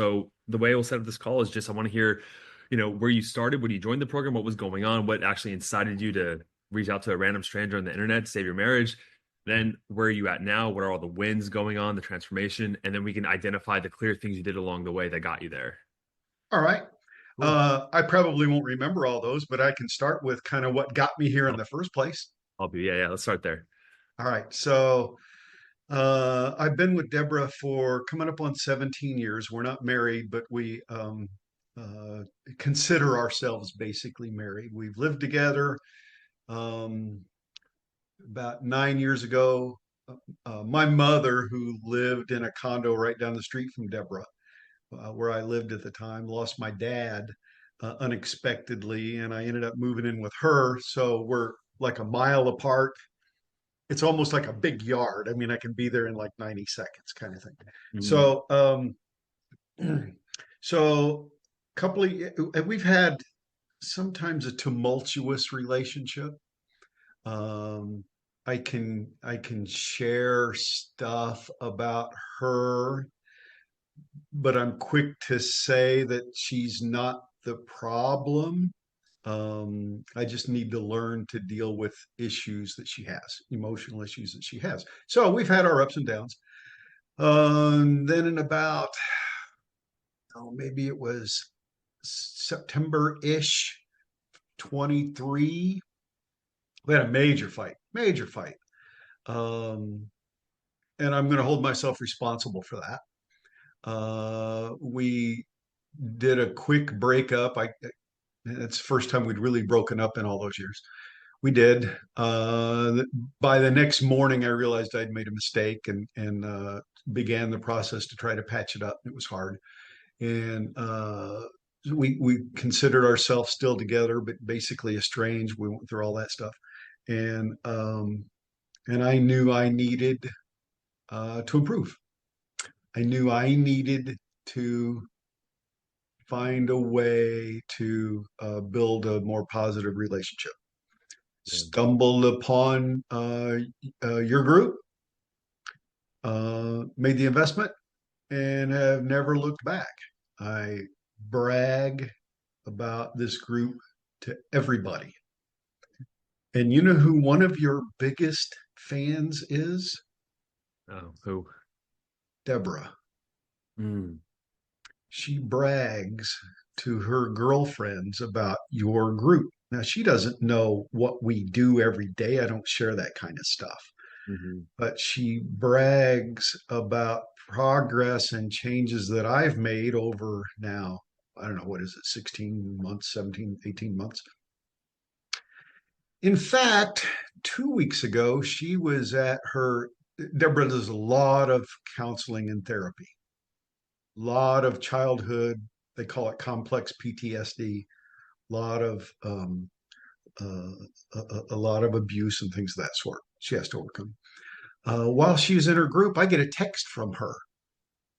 So the way we'll set up this call is just I want to hear, where you started, when you joined the program, what was going on, what actually incited you to reach out to a random stranger on the internet to save your marriage. Then where are you at now? What are all the wins going on, the transformation? And then we can identify the clear things you did along the way that got you there. All right. Cool. I probably won't remember all those, but I can start with kind of what got me here in I'll the first place. help you. Yeah, yeah. Let's start there. All right. So I've been with Deborah for coming up on 17 years. We're not married, but we uh, consider ourselves basically married. We've lived together. Um, about 9 years ago, my mother, who lived in a condo right down the street from Deborah, where I lived at the time, lost my dad unexpectedly, and I ended up moving in with her. So we're like a mile apart. It's almost like a big yard. I mean, I can be there in like 90 seconds, kind of thing. Mhm. So, so couple of we've had sometimes a tumultuous relationship. Um, I can share stuff about her, but I'm quick to say that she's not the problem. I just need to learn to deal with issues that she has, emotional issues that she has. So we've had our ups and downs. Then in about, maybe it was September-ish, 23, we had a major fight. Um, and I'm going to hold myself responsible for that. We did a quick breakup. It's the first time we'd really broken up in all those years. We did. By the next morning, I realized I'd made a mistake and began the process to try to patch it up. It was hard, and we considered ourselves still together, but basically estranged. We went through all that stuff, and um, and I knew I needed to improve. I knew I needed to find a way to build a more positive relationship. Yeah. Stumbled upon your group, made the investment, and have never looked back. I brag about this group to everybody. And you know who one of your biggest fans is? Oh, who? Deborah. Mm. She brags to her girlfriends about your group. Now, she doesn't know what we do every day. I don't share that kind of stuff, Hmm. but she brags about progress and changes that I've made over now. I don't know, what is it, 16 months, 17, 18 months. In fact, 2 weeks ago, she was at her, Deborah does a lot of counseling and therapy, a lot of childhood, they call it complex PTSD, a lot of uh, a lot of abuse and things of that sort. She has to overcome. While she's in her group, I get a text from her.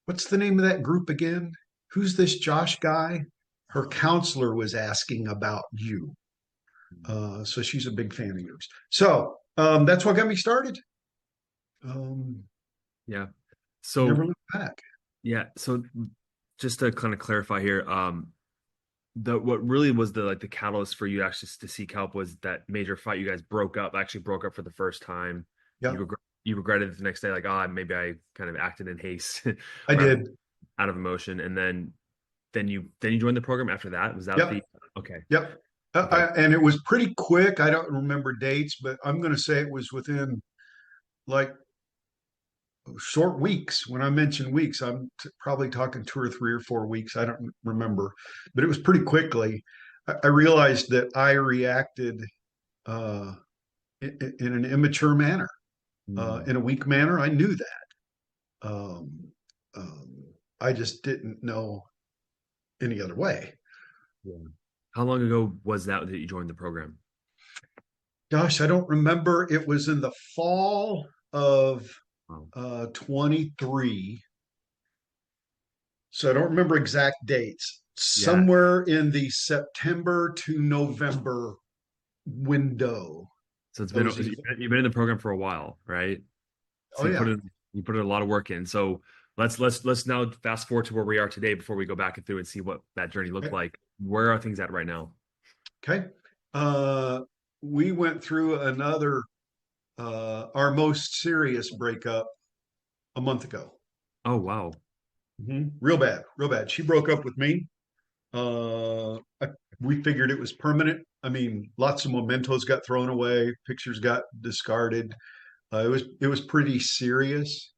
What's the name of that group again? Who's this Josh guy? Her counselor was asking about you. So she's a big fan of yours. So that's what got me started. Um, Yeah. Never So looked back. yeah. So just to kind of clarify here, the what really was the like the catalyst for you actually to seek help was that major fight. You guys actually broke up for the first time. Yeah, You regretted it the next day, like, maybe I kind of acted in haste I or did. out of emotion. And then you joined the program after that. Was that Yep, the okay? yep. Okay. And it was pretty quick. I don't remember dates, but I'm going to say it was within like short weeks. When I mention weeks, I'm probably talking 2 or 3 or 4 weeks. I don't remember, but it was pretty quickly. I realized that I reacted uh, in an immature manner, Hmm. in a weak manner. I knew that. Um, um, I just didn't know any other way. Yeah. How long ago was that you joined the program? Gosh, I don't remember. It was in the fall of Wow. 23. So I don't remember exact dates. Yeah. Somewhere in the September to November window. So it's been Those, you've been in the program for a while, right? oh So yeah, you put in a lot of work in. So Let's now fast forward to where we are today before we go back and through and see what that journey looked Okay. like. Where are things at right now? Okay. Uh, we went through another, our most serious breakup a month ago. Oh wow. Real bad, real bad. She broke up with me. I, we figured it was permanent. I mean, lots of mementos got thrown away, pictures got discarded. It was pretty serious.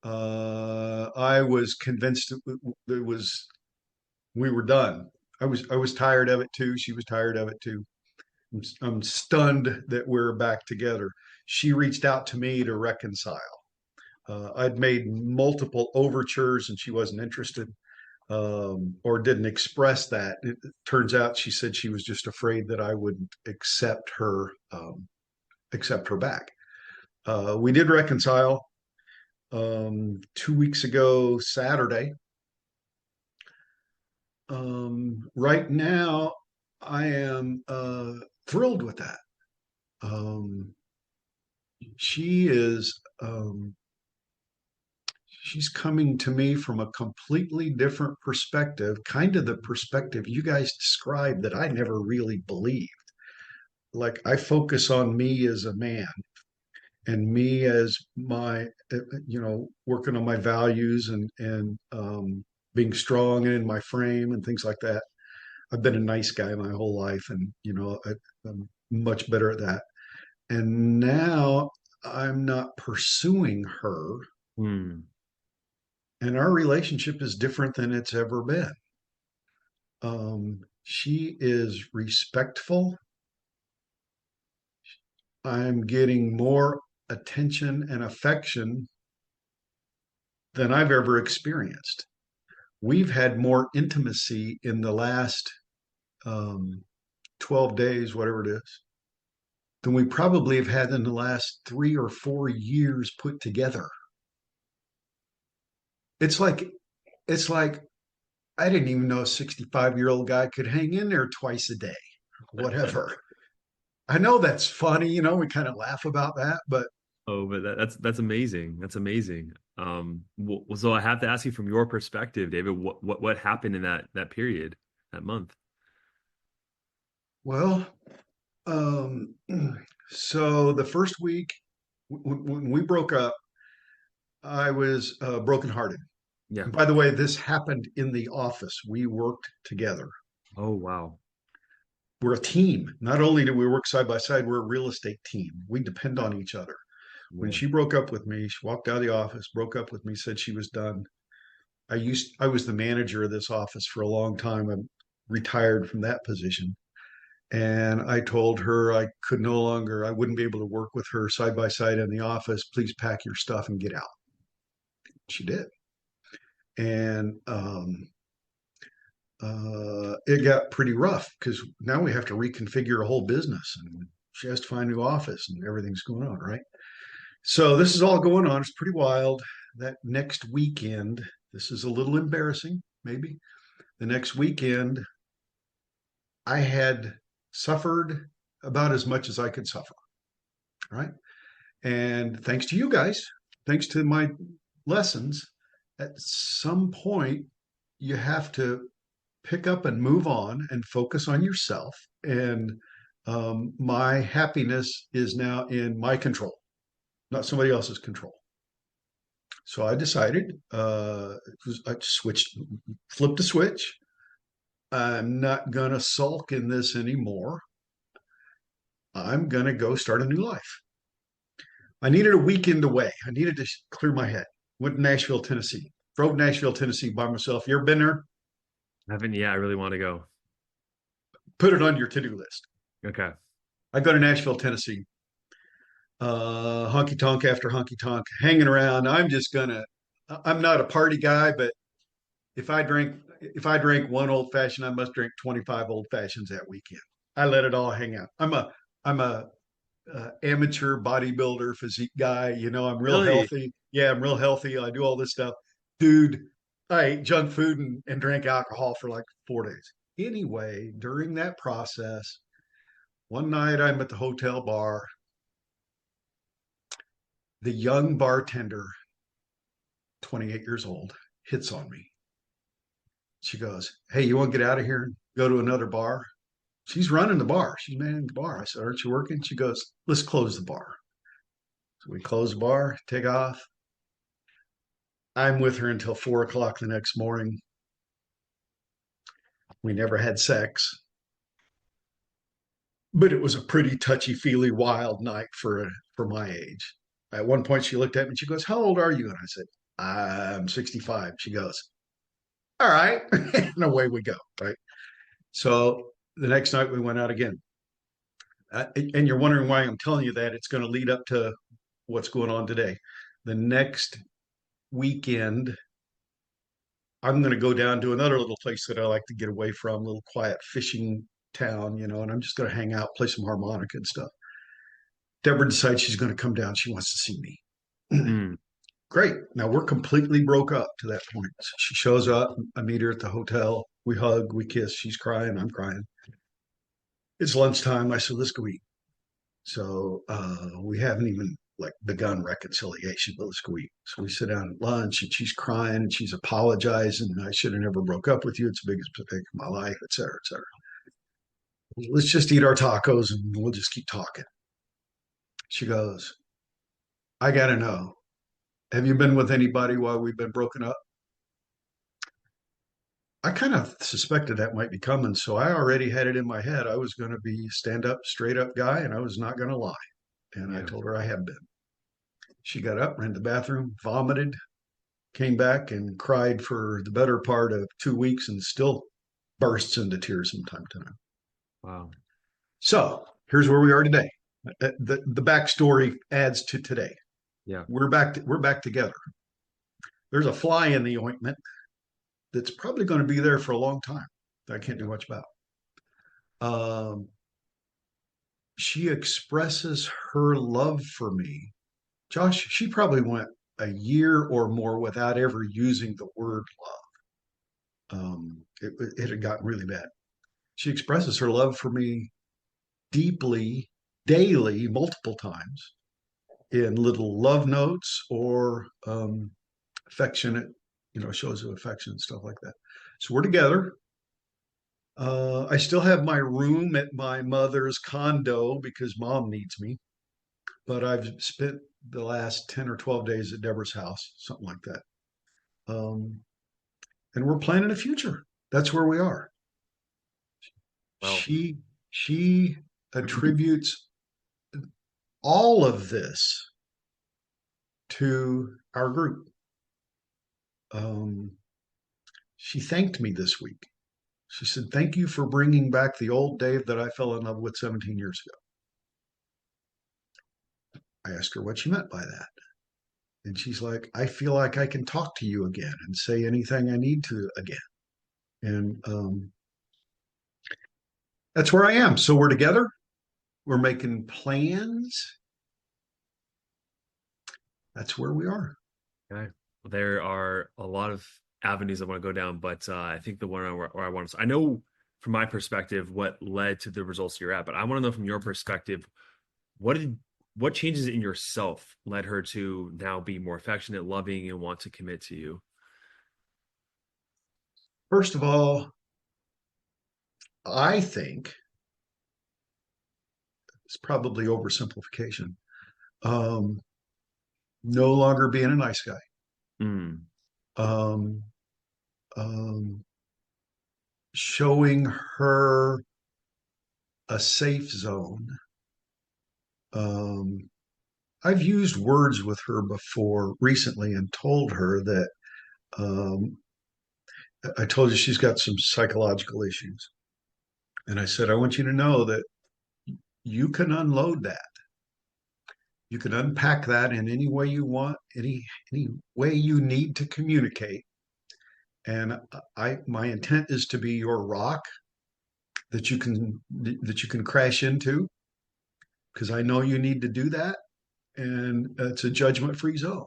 I was convinced it was we were done. I was tired of it too. She was tired of it too. I'm stunned that we're back together. She reached out to me to reconcile. I'd made multiple overtures and she wasn't interested, or didn't express that. It turns out she said she was just afraid that I wouldn't accept her back. We did reconcile 2 weeks ago Saturday. Right now, I am thrilled with that. Um, she is she's coming to me from a completely different perspective, kind of the perspective you guys described that I never really believed. Like I focus on me as a man and me as my, working on my values and being strong and in my frame and things like that. I've been a nice guy my whole life, and I'm much better at that. And now I'm not pursuing her, Hmm. and our relationship is different than it's ever been. She is respectful. I'm getting more attention and affection than I've ever experienced. We've had more intimacy in the last um, 12 days, whatever it is, than we probably have had in the last 3 or 4 years put together. It's like it's like I didn't even know a 65-year-old guy could hang in there twice a day, whatever. I know that's funny, we kind of laugh about that, but Oh, but that's amazing. That's amazing. So I have to ask you from your perspective, David, what happened in that period, that month? well, um, so the first week when we broke up, I was brokenhearted. Yeah. And by the way, this happened in the office. We worked together. Oh wow. We're a team. Not only do we work side by side, we're a real estate team. We depend on each other. When Yeah. she broke up with me, she walked out of the office, broke up with me, said she was done. I was the manager of this office for a long time. I'm retired from that position. And I told her I wouldn't be able to work with her side by side in the office. Please pack your stuff and get out. She did. And it got pretty rough because now we have to reconfigure a whole business and she has to find a new office and everything's going on, right? So this is all going on. It's pretty wild. That next weekend, this is a little embarrassing, maybe. The next weekend, I had suffered about as much as I could suffer, right? And thanks to you guys, thanks to my lessons, at some point, you have to pick up and move on and focus on yourself. And my happiness is now in my control, not somebody else's control. So I decided, I switched, flipped a switch. I'm not going to sulk in this anymore. I'm going to go start a new life. I needed a weekend away. I needed to clear my head. Went to Nashville, Tennessee. Drove Nashville, Tennessee by myself. You ever been there? I haven't, yeah, I really want to go. Put it on your to do list. Okay. I go to Nashville, Tennessee. Honky tonk after honky tonk, hanging around. I'm not a party guy, but if I drink one old fashioned, I must drink 25 old fashions that weekend. I let it all hang out. I'm a amateur bodybuilder physique guy. I'm real Really? healthy. Yeah, I'm real healthy. I do all this stuff. Dude, I ate junk food and drank alcohol for like 4 days. Anyway, during that process, one night I'm at the hotel bar. The young bartender 28 years old, hits on me. She goes, "Hey, you want to get out of here and go to another bar?" She's running the bar. She's manning the bar. I said, "Aren't you working?" She goes, "Let's close the bar." So we close the bar, take off. I'm with her until 4 o'clock the next morning. We never had sex, but it was a pretty touchy feely, wild night for my age. At one point, she looked at me and she goes, "How old are you?" And I said, "I'm 65." She goes, "All right," and away we go. Right. So the next night we went out again. And you're wondering why I'm telling you that. It's going to lead up to what's going on today. The next weekend, I'm going to go down to another little place that I like to get away from, a little quiet fishing town, and I'm just going to hang out, play some harmonica and stuff. Deborah decides she's going to come down. She wants to see me. Mm. Great. Now we're completely broke up to that point. So she shows up. I meet her at the hotel. We hug, we kiss. She's crying. I'm crying. It's lunchtime. I said, "Let's go eat." So we haven't even like begun reconciliation, but let's go eat. So we sit down at lunch and she's crying and she's apologizing. "I should have never broke up with you. It's the biggest mistake of my life, et cetera, et cetera. Let's just eat our tacos and we'll just keep talking." She goes, "I got to know, have you been with anybody while we've been broken up?" I kind of suspected that might be coming. So I already had it in my head. I was going to be stand up, straight up guy and I was not going to lie. And I Yeah. told her I have been. She got up, ran to the bathroom, vomited, came back and cried for the better part of 2 weeks and still bursts into tears from time to time. Wow. So here's where we are today. The backstory adds to today. Yeah. We're back together. There's a fly in the ointment that's probably going to be there for a long time that I can't do Yeah. much about. Um, she expresses her love for me. Josh, she probably went a year or more without ever using the word love. It had gotten really bad. She expresses her love for me deeply, daily, multiple times in little love notes or affectionate, shows of affection and stuff like that. So we're together. I still have my room at my mother's condo because mom needs me, but I've spent the last 10 or 12 days at Deborah's house, something like that. Um, and we're planning a future. That's where we are. Well, She she attributes all of this to our group. Um, she thanked me this week. She said, "Thank you for bringing back the old Dave that I fell in love with 17 years ago." I asked her what she meant by that. And she's like, "I feel like I can talk to you again and say anything I need to again." And that's where I am. So we're together. We're making plans. That's where we are. okay. There are a lot of avenues I want to go down, but I think the one where I want to, I know from my perspective what led to the results you're at, but I want to know from your perspective, what did what changes in yourself led her to now be more affectionate, loving, and want to commit to you? First of all, I think it's probably oversimplification. Um, no longer being a nice guy. Mm, Um, um, Showing her a safe zone. Um, I've used words with her before recently and told her that um, I told you she's got some psychological issues. And I said, "I want you to know that you can unload that. You can unpack that in any way you want, any way you need to communicate. And my intent is to be your rock that you can crash into because I know you need to do that. And it's a judgment-free zone."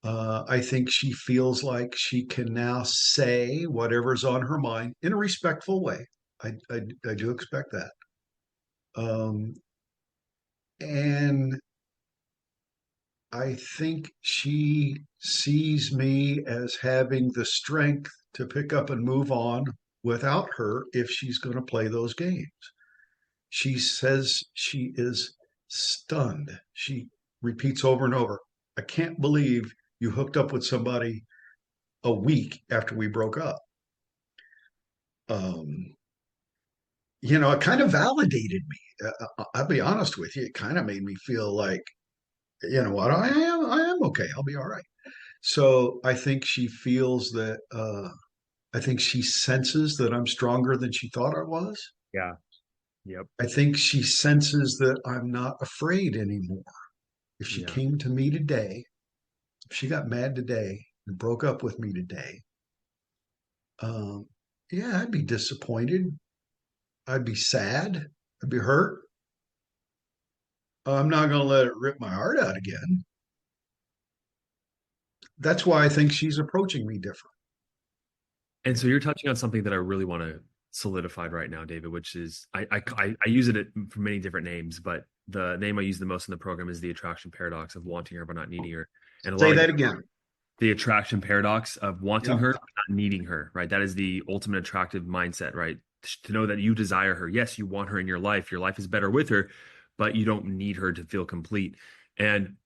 I think she feels like she can now say whatever's on her mind in a respectful way. I do expect that. Um, and I think she sees me as having the strength to pick up and move on without her if she's going to play those games. She says she is stunned. She repeats over and over, I can't believe you hooked up with somebody a week after we broke up. Um, it kind of validated me. I'll be honest with you. It kind of made me feel like, you know what, I am okay. I'll be all right. So I think she feels that, I think she senses that I'm stronger than she thought I was. Yeah. Yep. I think she senses that I'm not afraid anymore. If she Yeah. came to me today, if she got mad today and broke up with me today, um, yeah, I'd be disappointed. I'd be sad. I'd be hurt. I'm not going to let it rip my heart out again. That's why I think she's approaching me different. And so you're touching on something that I really want to solidify right now, David, which is I use it for many different names, but the name I use the most in the program is the attraction paradox of wanting her but not needing her. And a lot Say of that again. the attraction paradox of wanting Yeah. her but not needing her, right? That is the ultimate attractive mindset, right? To know that you desire her. Yes, you want her in your life. Your life is better with her, but you don't need her to feel complete. And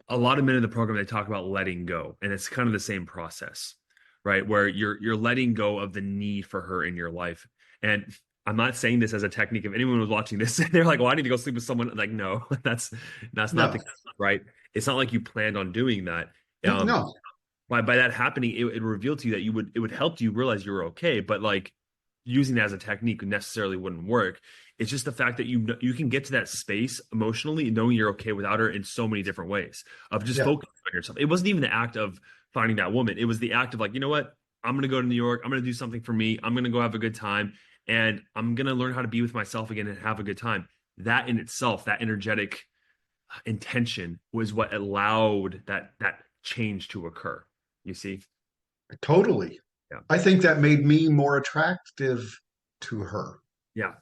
a lot of men in the program they talk about letting go, and it's kind of the same process, right? Where you're letting go of the need for her in your life. And I'm not saying this as a technique. If anyone was watching this, they're like, "Well, I need to go sleep with someone." Like, no, that's not the No, case, right? It's not like you planned on doing that. Um, no. by that happening, it revealed to you that it would help you realize you were okay, but like using that as a technique necessarily wouldn't work. It's just the fact that you can get to that space emotionally knowing you're okay without her in so many different ways of just Yeah, focusing on yourself. It wasn't even the act of finding that woman. It was the act of like, you know what? I'm gonna go to New York. I'm gonna do something for me. I'm gonna go have a good time, and I'm gonna learn how to be with myself again and have a good time. That in itself, that energetic intention was what allowed that change to occur. You see? totally. Yeah. I think that made me more attractive to her Yeah.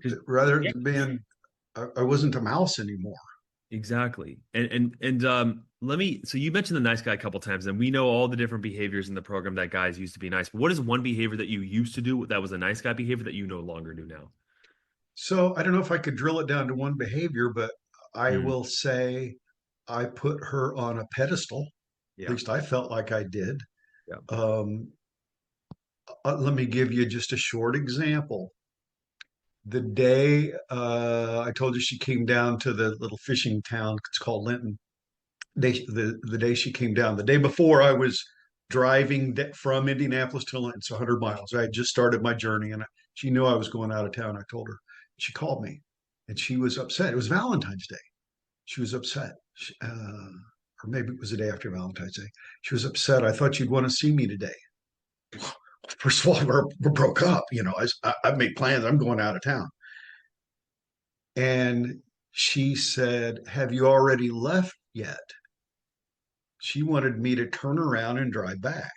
'Cause- rather yeah, than being, I wasn't a mouse anymore. exactly. And let me so you mentioned the nice guy a couple times, and we know all the different behaviors in the program that guys used to be nice. But what is one behavior that you used to do that was a nice guy behavior that you no longer do now? So I don't know if I could drill it down to one behavior, but I Mm, will say I put her on a pedestal. At yeah. least I felt like I did. Yeah. Um, Let me give you just a short example. The day I told you she came down to the little fishing town, it's called Linton. The day she came down, the day before I was driving from Indianapolis to Linton, it's 100 miles. I had just started my journey, and she knew I was going out of town. I told her. She called me, and she was upset. It was Valentine's Day. She was upset. Or maybe it was the day after Valentine's Day. She was upset. I thought you'd want to see me today. First of all, we're broke up. I've made plans. I'm going out of town. And she said, have you already left yet? She wanted me to turn around and drive back.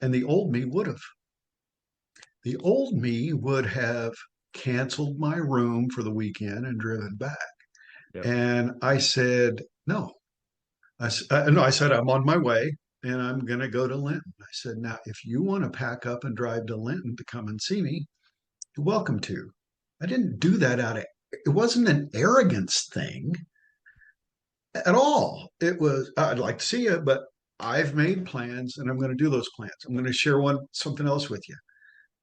And the old me would have. The old me would have canceled my room for the weekend and driven back. Yep. And I said, no. No, I said, I'm on my way and I'm going to go to Linton. I said, now, if you want to pack up and drive to Linton to come and see me, you're welcome to. I didn't do that it wasn't an arrogance thing at all. It was, I'd like to see you, but I've made plans and I'm going to do those plans. I'm going to share something else with you.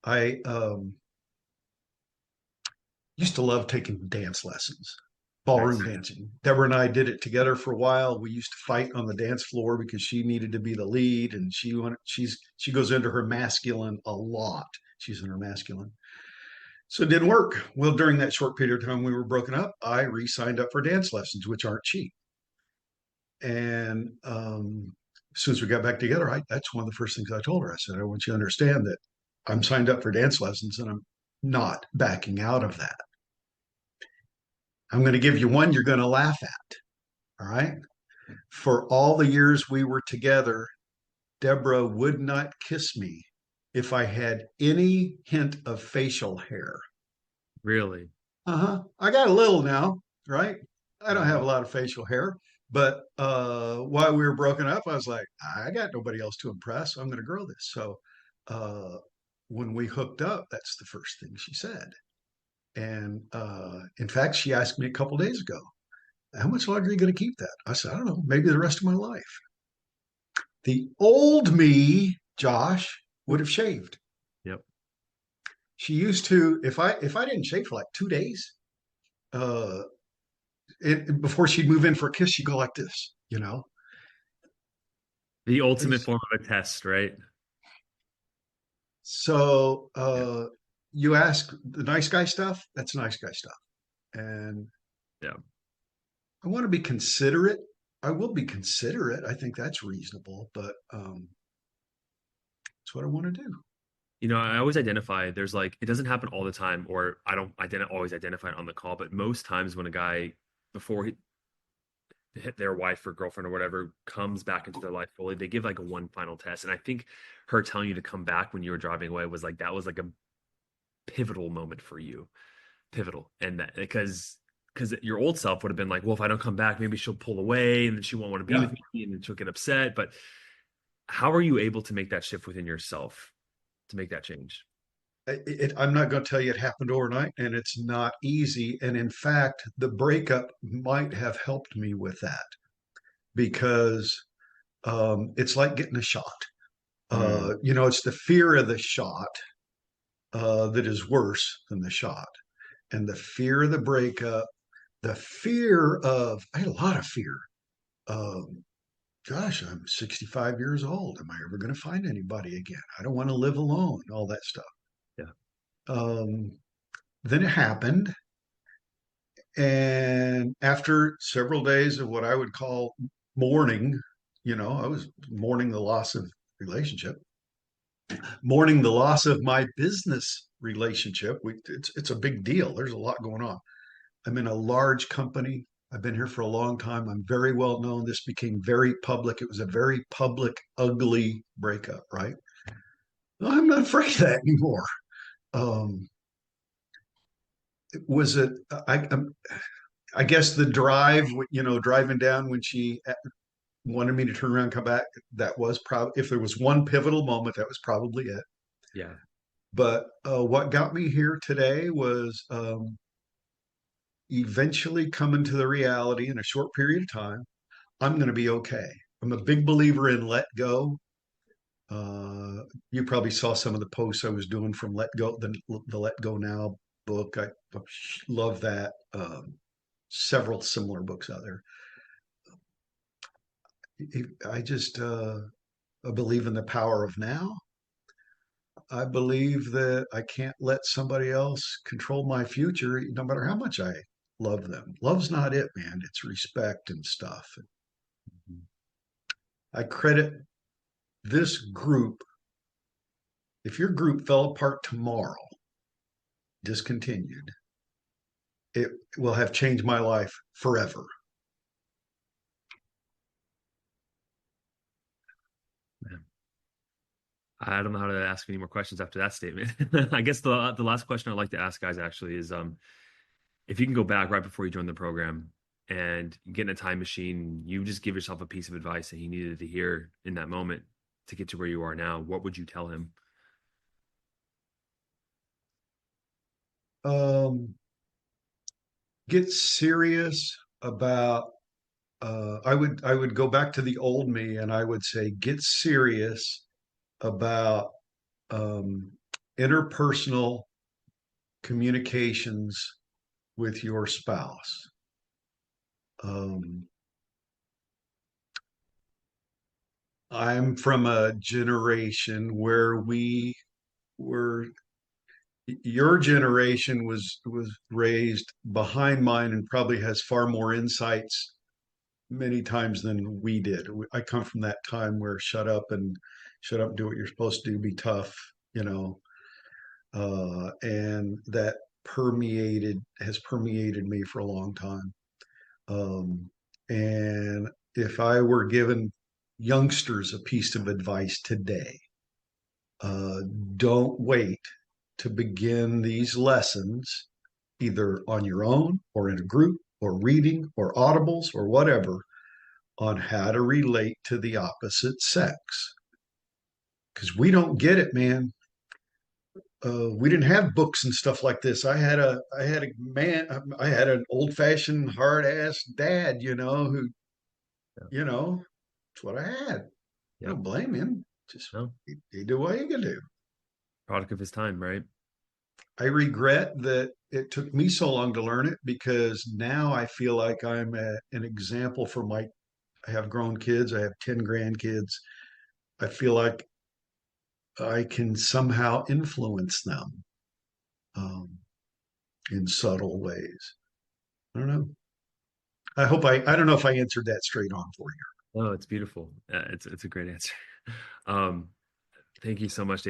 I used to love taking dance lessons, ballroom Nice. dancing. Deborah and I did it together for a while. We used to fight on the dance floor because she needed to be the lead, and she goes into her masculine a lot. She's in her masculine. So it didn't work. Well, during that short period of time we were broken up, I re-signed up for dance lessons, which aren't cheap. And as soon as we got back together, that's one of the first things I told her. I said, I want you to understand that I'm signed up for dance lessons and I'm not backing out of that. I'm going to give you one you're going to laugh at. All right. For all the years we were together, Deborah would not kiss me if I had any hint of facial hair. Really? Uh huh. I got a little now, right? I don't have a lot of facial hair, but while we were broken up, I was like, I got nobody else to impress. I'm going to grow this. So uh, when we hooked up, that's the first thing she said. And in fact, she asked me a couple days ago, how much longer are you going to keep that? I said, I don't know, maybe the rest of my life. The old me, Josh, would have shaved. Yep. She used to, if I didn't shave for like 2 days, uh, before she'd move in for a kiss, she'd go like this, you know. The ultimate It's, form of a test, right? so Yeah. you ask the nice guy stuff, that's nice guy stuff. And Yeah. I want to be considerate. I will be considerate. I think that's reasonable, but that's what I want to do. I always identify there's like it doesn't happen all the time, or I don't always identify it on the call, but most times when a guy before he hit their wife or girlfriend or whatever comes back into their life fully, they give like a one final test. And I think her telling you to come back when you were driving away was like that was like a pivotal moment for you. Pivotal. And that because your old self would have been like, well, if I don't come back, maybe she'll pull away and then she won't want to be Yeah. with me and then she'll get upset. But how are you able to make that shift within yourself to make that change? I'm not going to tell you it happened overnight, and it's not easy. And in fact, the breakup might have helped me with that because it's like getting a shot. Mm, It's the fear of the shot that is worse than the shot, and the fear of the breakup, the fear of, I had a lot of fear. Um, Gosh, I'm 65 years old. Am I ever going to find anybody again? I don't want to live alone, all that stuff. yeah. Um, then it happened. And after several days of what I would call mourning, I was mourning the loss of relationship, mourning the loss of my business relationship. It's a big deal. There's a lot going on. I'm in a large company. I've been here for a long time. I'm very well known. This became very public. It was a very public, ugly breakup, right? I'm not afraid of that anymore. Um, was it? I guess the drive, driving down when she wanted me to turn around and come back. That was probably, if there was one pivotal moment, that was probably it. Yeah. But what got me here today was eventually coming to the reality in a short period of time, I'm going to be okay. I'm a big believer in let go. You probably saw some of the posts I was doing from Let Go, the Let Go Now book. I love that. Several similar books out there. I just believe in the power of now. I believe that I can't let somebody else control my future, no matter how much I love them. Love's not it, man. It's respect and stuff. I credit this group. If your group fell apart tomorrow, discontinued, it will have changed my life forever. Man. I don't know how to ask any more questions after that statement. I guess the last question I'd like to ask guys actually is if you can go back right before you joined the program and get in a time machine, you just give yourself a piece of advice that he needed to hear in that moment to get to where you are now, what would you tell him? Um, get serious about. I would go back to the old me and I would say, get serious about um, interpersonal communications with your spouse. Um, I'm from a generation where we were, your generation was raised behind mine and probably has far more insights many times than we did. I come from that time where shut up, do what you're supposed to do, be tough, you know, and that has permeated me for a long time. And if I were given youngsters a piece of advice today, uh, don't wait to begin these lessons either on your own or in a group or reading or audibles or whatever on how to relate to the opposite sex. Because we don't get it, man. We didn't have books and stuff like this. I had an old fashioned hard ass dad, who, Yeah. you know, that's what I had. I Yep. don't blame him. Just No, he did what he could do. product of his time, right? I regret that it took me so long to learn it because now I feel like an example for I have grown kids. I have 10 grandkids. I feel like I can somehow influence them um, in subtle ways. I don't know. I don't know if I answered that straight on for you. Oh, it's beautiful. It's a great answer. Um, thank you so much, Dave.